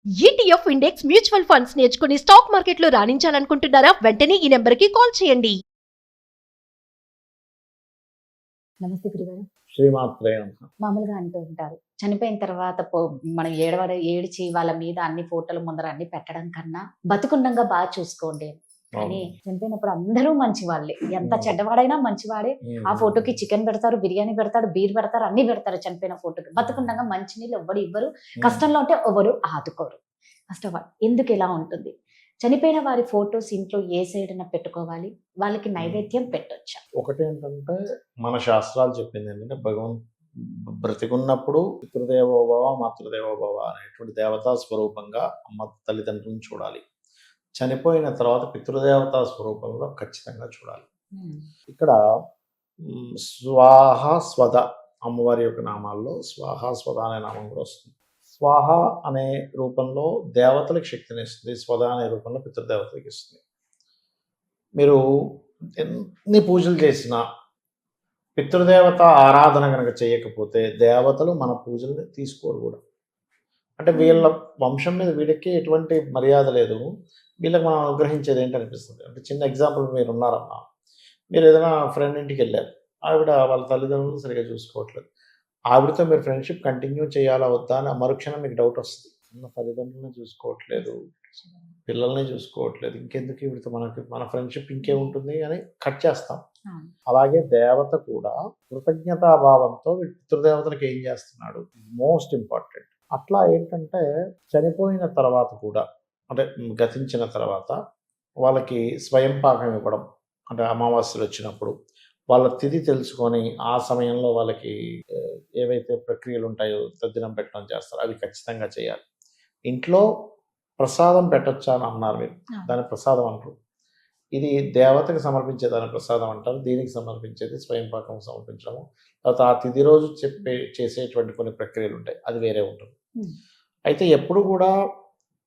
ETF index mutual funds నేర్చుకుని stock మార్కెట్లో రాణించాలనుకుంటున్నారా? వెంటనే ఈ నెంబర్కి కాల్ చేయండి. నమస్తే గురుగారు. శ్రీమాత్రే నమః. మామూలుగా అంటూ ఉంటారు, చనిపోయిన తర్వాత మనం ఏడిచి వాళ్ళ మీద అన్ని ఫోటోలు ముందర అన్ని పెట్టడం కన్నా బతుకుండంగా బాగా చూసుకోండి. కానీ చనిపోయినప్పుడు అందరూ మంచి వాళ్ళే, ఎంత చెడ్డవాడైనా మంచివాడే. ఆ ఫోటోకి చికెన్ పెడతారు, బిర్యానీ పెడతారు, బీర్ పెడతారు, అన్ని పెడతారు చనిపోయిన ఫోటోకి. బతుకుండగా మంచి నీళ్ళు ఎవ్వడు ఇవ్వరు, కష్టంలో ఉంటే ఎవరు ఆదుకోరు. ఫస్ట్ ఆఫ్ ఆల్ ఎందుకు ఇలా ఉంటుంది? చనిపోయిన వారి ఫొటోస్ ఇంట్లో ఏ సైడ్న పెట్టుకోవాలి? వాళ్ళకి నైవేద్యం పెట్టొచ్చా? ఒకటి ఏంటంటే మన శాస్త్రాలు చెప్పింది ఏంటంటే బ్రతికున్నప్పుడు పితృదేవోభవ మాతృదేవోభవ అనేటువంటి దేవతా స్వరూపంగా అమ్మ తల్లిదండ్రులను చూడాలి. చనిపోయిన తర్వాత పితృదేవతా స్వరూపంలో ఖచ్చితంగా చూడాలి. ఇక్కడ స్వాహ స్వద అమ్మవారి యొక్క నామాల్లో స్వాహ స్వద అనే నామం కూడా వస్తుంది. స్వాహ అనే రూపంలో దేవతలకు శక్తిని ఇస్తుంది, స్వద అనే రూపంలో పితృదేవతలకు ఇస్తుంది. మీరు ఎన్ని పూజలు చేసినా పితృదేవత ఆరాధన కనుక చేయకపోతే దేవతలు మన పూజల్ని తీసుకోరు కూడా. అంటే వీళ్ళ వంశం మీద వీళ్ళకి ఎటువంటి మర్యాద లేదు, వీళ్ళకి మనం అనుగ్రహించేది ఏంటి అనిపిస్తుంది. అంటే చిన్న ఎగ్జాంపుల్, మీరు ఉన్నారమ్మా, మీరు ఏదైనా ఫ్రెండ్ ఇంటికి వెళ్ళారు, ఆవిడ వాళ్ళ తల్లిదండ్రులు సరిగా చూసుకోవట్లేదు, ఆవిడతో మీరు ఫ్రెండ్షిప్ కంటిన్యూ చేయాలా వద్దా అని మరుక్షణం మీకు డౌట్ వస్తుంది. మన తల్లిదండ్రులను చూసుకోవట్లేదు, పిల్లల్ని చూసుకోవట్లేదు, ఇంకెందుకు వీడితో మన ఫ్రెండ్షిప్ ఇంకేముంటుంది అని కట్ చేస్తాం. అలాగే దేవత కూడా కృతజ్ఞతాభావంతో పితృదేవతలకు ఏం చేస్తున్నాడు, మోస్ట్ ఇంపార్టెంట్. అట్లా ఏంటంటే చనిపోయిన తర్వాత కూడా, అంటే గతించిన తర్వాత వాళ్ళకి స్వయం పాకం ఇవ్వడం, అంటే అమావాస్యలు వచ్చినప్పుడు వాళ్ళ తిథి తెలుసుకొని ఆ సమయంలో వాళ్ళకి ఏవైతే ప్రక్రియలు ఉంటాయో తద్దినం పెట్టడం చేస్తారు, అవి ఖచ్చితంగా చేయాలి. ఇంట్లో ప్రసాదం పెట్టొచ్చా అని అన్నారు మీరు, దాని ప్రసాదం అంటారు. ఇది దేవతకి సమర్పించే దాని ప్రసాదం అంటారు, దీనికి సమర్పించేది స్వయం పాకం సమర్పించడము. తర్వాత ఆ తిథి రోజు చేసేటువంటి కొన్ని ప్రక్రియలు ఉంటాయి, అది వేరే ఉంటుంది. అయితే ఎప్పుడు కూడా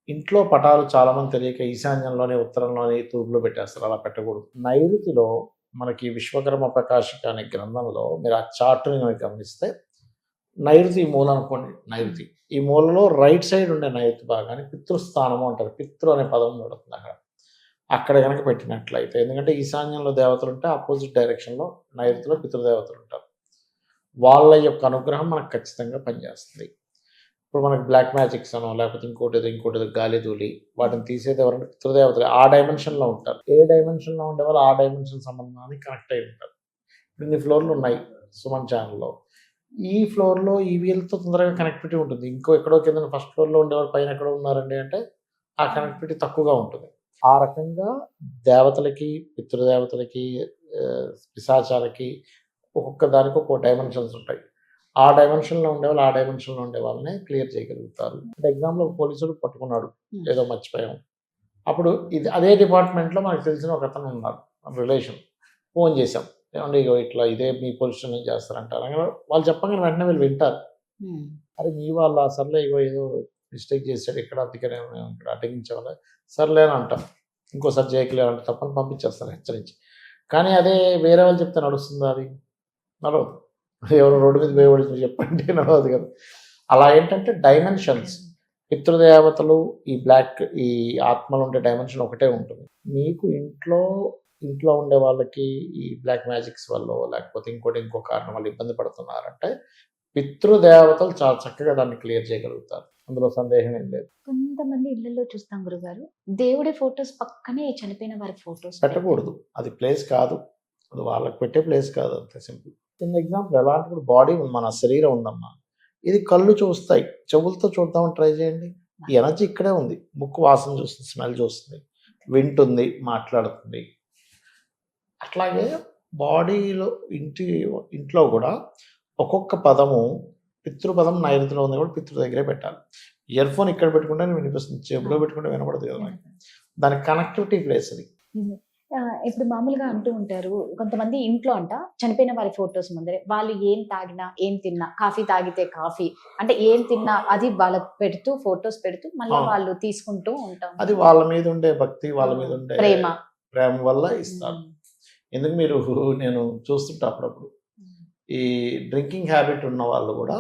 ఇంట్లో పటాలు చాలామంది తెలియక ఈశాన్యంలోనే, ఉత్తరంలోనే, తూర్పులో పెట్టేస్తారు. అలా పెట్టకూడదు. నైరుతిలో మనకి విశ్వకర్మ ప్రకాశిక అనే గ్రంథంలో మీరు ఆ చార్ట్ని గమనిస్తే నైరుతి మూల అనుకోండి, నైరుతి ఈ మూలలో రైట్ సైడ్ ఉండే నైరుతి భాగాన్ని పితృస్థానము అంటారు. పితృ అనే పదం పడుతుంది అక్కడ కనుక పెట్టినట్లయితే, ఎందుకంటే ఈశాన్యంలో దేవతలు ఉంటే ఆపోజిట్ డైరెక్షన్లో నైరుతిలో పితృదేవతలు ఉంటారు. వాళ్ళ యొక్క అనుగ్రహం మనకు ఖచ్చితంగా పనిచేస్తుంది. ఇప్పుడు మనకి బ్లాక్ మ్యాజిక్స్ అనో లేకపోతే ఇంకోటి గాలి ధూళి వాటిని తీసేది ఎవరంటే పితృదేవతలు. ఆ డైమెన్షన్లో ఉంటారు. ఏ డైమెన్షన్లో ఉండేవాళ్ళు ఆ డైమెన్షన్ సంబంధానికి కనెక్ట్ అయి ఉంటారు. ఇన్ని ఫ్లోర్లు ఉన్నాయి సుమన్ ఛానల్లో, ఈ ఫ్లోర్లో ఈ వీళ్ళతో తొందరగా కనెక్టివిటీ ఉంటుంది. ఎక్కడో కింద ఫస్ట్ ఫ్లోర్లో ఉండేవాళ్ళు పైన ఎక్కడో ఉన్నారండి అంటే ఆ కనెక్టివిటీ తక్కువగా ఉంటుంది. ఆ రకంగా దేవతలకి, పితృదేవతలకి, పిశాచాలకి ఒక్కొక్క దానికి ఒక్కొక్క డైమెన్షన్స్ ఉంటాయి. ఆ డైమెన్షన్లో ఉండేవాళ్ళు ఆ డైమెన్షన్లో ఉండే వాళ్ళని క్లియర్ చేయగలుగుతారు. అంటే ఎగ్జాంపుల్ పోలీసుడు పట్టుకున్నాడు, ఏదో మర్చిపోయాం, అప్పుడు అదే డిపార్ట్మెంట్లో మనకు తెలిసిన ఒక అతను ఉన్నారు, రిలేషన్, ఫోన్ చేసాం, ఏమంటే ఇట్లా ఇదే మీ పొజిషన్ ఏం చేస్తారంటారు. వాళ్ళు చెప్పగానే వెంటనే వీళ్ళు వింటారు. అరే మీ వాళ్ళ సర్లే ఏదో మిస్టేక్ చేశాడు ఇక్కడ, అందుకనే ఇక్కడ అడ్డగించేవాళ్ళ సర్లే అని అంటాం, ఇంకోసారి చేయకలేరంటే తప్పని పంపించేస్తారు హెచ్చరించి. కానీ అదే వేరే వాళ్ళు చెప్తే నడుస్తుందా? అది నడవదు. ఎవరు రోడ్డు మీద పోయేవాళ్ళు చెప్పండి, నడవదు కదా. అలా ఏంటంటే డైమెన్షన్స్, పితృదేవతలు, ఈ ఆత్మలు ఉండే డైమెన్షన్ ఒకటే ఉంటుంది. మీకు ఇంట్లో ఉండే వాళ్ళకి ఈ బ్లాక్ మ్యాజిక్స్ వల్ల లేకపోతే ఇంకో కారణం వల్ల ఇబ్బంది పడుతున్నారంటే పితృదేవతలు చాలా చక్కగా దాన్ని క్లియర్ చేయగలుగుతారు, అందులో సందేహం ఏం లేదు. కొంతమంది ఇళ్లలో చూస్తాం గురుగారు, దేవుడి ఫొటోస్ పక్కనే చనిపోయిన వారి ఫొటోస్ పెట్టకూడదు. అది ప్లేస్ కాదు, అది వాళ్ళకి పెట్టే ప్లేస్ కాదు, అంతే సింపుల్. చిన్న ఎగ్జాంపుల్, ఎలాంటి బాడీ మన శరీరం ఉందమ్మా, ఇది కళ్ళు చూస్తాయి, చెవులతో చూద్దామని ట్రై చేయండి, ఈ ఎనర్జీ ఇక్కడే ఉంది. ముక్కు వాసన చూస్తుంది, స్మెల్ చూస్తుంది, వింటుంది, మాట్లాడుతుంది. అట్లాగే బాడీలో ఇంట్లో కూడా ఒక్కొక్క పదము, పితృపదం నైరుతిలో ఉంది కూడా పితృ దగ్గరే పెట్టాలి. ఇయర్ ఫోన్ ఇక్కడ పెట్టుకుంటే వినిపిస్తుంది, చెవులో పెట్టుకుంటే వినపడదు కదా మనకి. దాని కనెక్టివిటీ ప్లేస్ అది. ఇప్పుడు మామూలుగా అంటూ ఉంటారు కొంతమంది ఇంట్లో చనిపోయిన వారి ఫొటోస్ ముందరే వాళ్ళు ఏం తాగినా ఏం తిన్నా, కాఫీ తాగితే కాఫీ అంటే ఏం తిన్నా అది వాళ్ళకి పెడుతూ ఫొటోస్ పెడుతూ మళ్ళీ వాళ్ళు తీసుకుంటూ ఉంటాం. అది వాళ్ళ మీద ఉండే భక్తి, వాళ్ళ మీద ఉండే ప్రేమ వల్ల ఇస్తారు. ఎందుకు నేను చూస్తుంటా అప్పుడప్పుడు ఈ డ్రింకింగ్ హ్యాబిట్ ఉన్న వాళ్ళు కూడా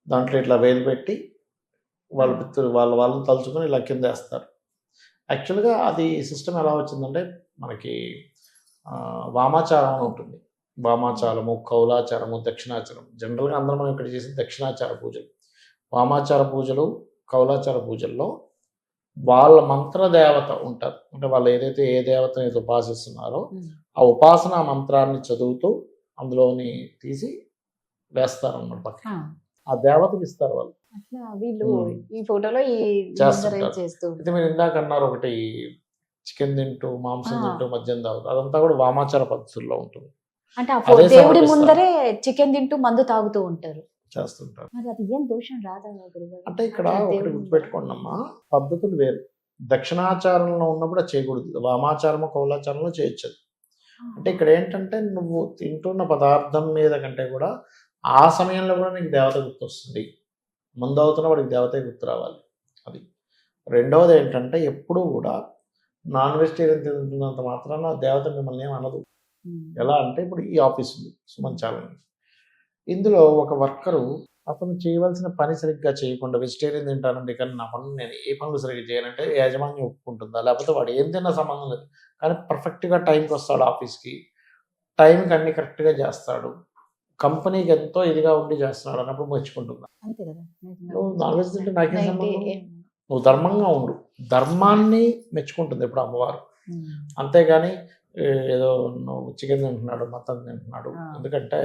దాంట్లో ఇట్లా వేలు పెట్టి వాళ్ళ పితృ వాళ్ళని తలుచుకొని ఇలా కింద వేస్తారు. యాక్చువల్గా అది సిస్టమ్ ఎలా వచ్చిందంటే మనకి వామాచారం అని ఉంటుంది. వామాచారము, కౌలాచారము, దక్షిణాచారం. జనరల్గా అందరం మనం ఇక్కడ చేసేది దక్షిణాచార పూజలు. వామాచార పూజలు, కౌలాచార పూజల్లో వాళ్ళ మంత్రదేవత ఉంటారు. అంటే వాళ్ళు ఏదైతే ఏ దేవతని ఉపాసిస్తున్నారో ఆ ఉపాసనా మంత్రాన్ని చదువుతూ అందులోని తీసి వేస్తారన్నమాట పక్కన. ఆ దేవతకి ఇస్తారు వాళ్ళు. అట్లా వీళ్ళు ఈ ఫోటోలో ఈ చేస్తుంటారు. చేస్తూ అయితే మీరు ఇందాక అన్నారు ఒకటి చికెన్ తింటూ మాంసం తింటూ మద్యం తాగుతూ, అదంతా కూడా వామాచార పద్ధతుల్లో ఉంటుంది. అంటే ఆ అదే దేవుడి సమర్పిస్తారు. ముందరే చికెన్ తింటూ మందు తాగుతూ ఉంటారు. చేస్తుంటారు. మరి అది ఏం దోషం రాదా గురుగారు? అంటే ఇక్కడ అట్లా ఒకటి దేవుడి గుర్తుపెట్టుకోండి అమ్మా, పద్ధతులు వేరు. దక్షిణాచారంలో ఉన్నప్పుడు అది చేయకూడదు, వామాచారము కౌలాచారంలో చేయొచ్చు అది. అంటే ఇక్కడ ఏంటంటే నువ్వు తింటున్న పదార్థం మీద కంటే కూడా ఆ సమయంలో కూడా నీకు దేవత గుర్తొస్తుంది. ముందు అవుతున్న వాడికి దేవతే గుర్తు రావాలి. అది. రెండవది ఏంటంటే ఎప్పుడూ కూడా నాన్ వెజిటేరియన్ తింటున్నంత మాత్రాన దేవత మిమ్మల్ని ఏం అనదు. ఎలా అంటే ఇప్పుడు ఈ ఆఫీస్ ఉంది సుమన్ ఛాలెంజ్, ఇందులో ఒక వర్కరు అతను చేయవలసిన పని సరిగ్గా చేయకుండా వెజిటేరియన్ తింటానండి కానీ నా పనులు నేను ఏ పనులు సరిగ్గా చేయనంటే యాజమాన్యం ఒప్పుకుంటుందా? లేకపోతే వాడు ఏం తిన్నా సంబంధం లేదు కానీ పర్ఫెక్ట్గా టైంకి వస్తాడు ఆఫీస్కి, టైంకి అన్ని కరెక్ట్గా చేస్తాడు, కంపెనీకి ఎంతో ఇదిగా ఉండి చేస్తున్నాడు అన్నప్పుడు మెచ్చుకుంటుందా? అంతే కదా. నువ్వు నాన్ వెజ్ తింటే నాకేం సంబంధం? ఏం- నువ్వు ధర్మంగా ఉండు, ధర్మాన్ని మెచ్చుకుంటుంది ఎప్పుడు అమ్మవారు. అంతేగాని ఏదో నువ్వు చికెన్ తింటున్నాడు మటన్ తింటున్నాడు. ఎందుకంటే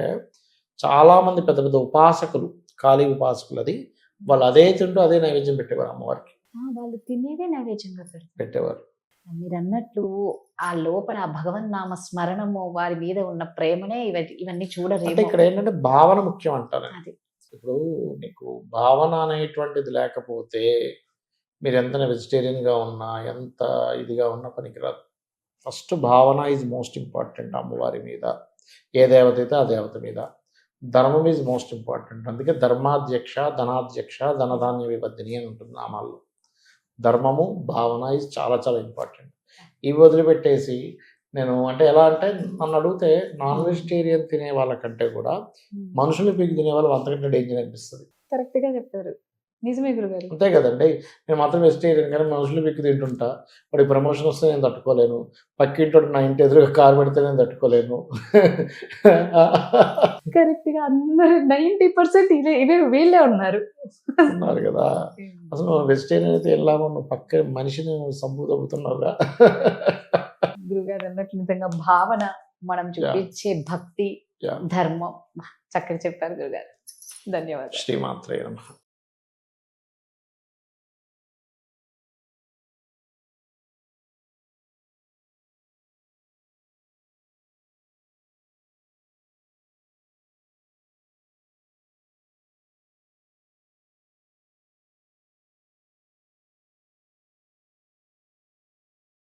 చాలామంది పెద్ద పెద్ద ఉపాసకులు, ఖాళీ ఉపాసకులు, అది వాళ్ళు అదే తింటూ అదే నైవేద్యం పెట్టేవారు అమ్మవారికి. వాళ్ళు తినేదే నైవేద్యంగా పెట్టేవారు. మీరు అన్నట్లు ఆ లోపల ఆ భగవన్ నామ స్మరణము వారి మీద ఉన్న ప్రేమనే ఇవన్నీ చూడరు. అంటే ఇక్కడ ఏంటంటే భావన ముఖ్యం అంటారు. అది. ఇప్పుడు నీకు భావన అనేటువంటిది లేకపోతే మీరు ఎంత వెజిటేరియన్గా ఉన్నా ఎంత ఇదిగా ఉన్నా పనికిరాదు. ఫస్ట్ భావన ఈజ్ మోస్ట్ ఇంపార్టెంట్ అమ్మవారి మీద, ఏ దేవత అయితే ఆ దేవత మీద. ధర్మం ఈజ్ మోస్ట్ ఇంపార్టెంట్. అందుకే ధర్మాధ్యక్ష ధనాధ్యక్ష ధనధాన్య విపత్తిని అని ఉంటుంది నామాల్లో. ధర్మము భావన ఈజ్ చాలా చాలా ఇంపార్టెంట్. ఇవి వదిలిపెట్టేసి నేను అంటే ఎలా అంటే నన్ను అడిగితే నాన్ వెజిటేరియన్ తినే వాళ్ళకంటే కూడా మనుషులు పీకి తినే వాళ్ళు అంతకంటే డేంజర్ అనిపిస్తుంది. కరెక్ట్ గా చెప్తారు. నిజమే గురుగారు. అంతే కదండి. నేను మాత్రం వెజిటేరియన్ కానీ మనుషులు పీకి తింటుంటా, వాడికి ప్రమోషన్ వస్తే నేను తట్టుకోలేను, పక్కింటి నా ఇంటి ఎదురుగా కారు పెడితే నేను తట్టుకోలేను. కరెక్ట్ గా అందరూ 90% ఇవే వీళ్ళే ఉన్నారు కదా. అసలు నువ్వు వెజిటేరియన్ అయితే వెళ్ళాము, నువ్వు పక్క మనిషిని సంబూదవుతున్నావుగా. గురుగారు అన్నట్లు నిజంగా భావన, మనం చూపించే భక్తి, ధర్మం చక్కగా చెప్పారు గురుగారు. ధన్యవాదాలు. శ్రీమాత్రే నమః.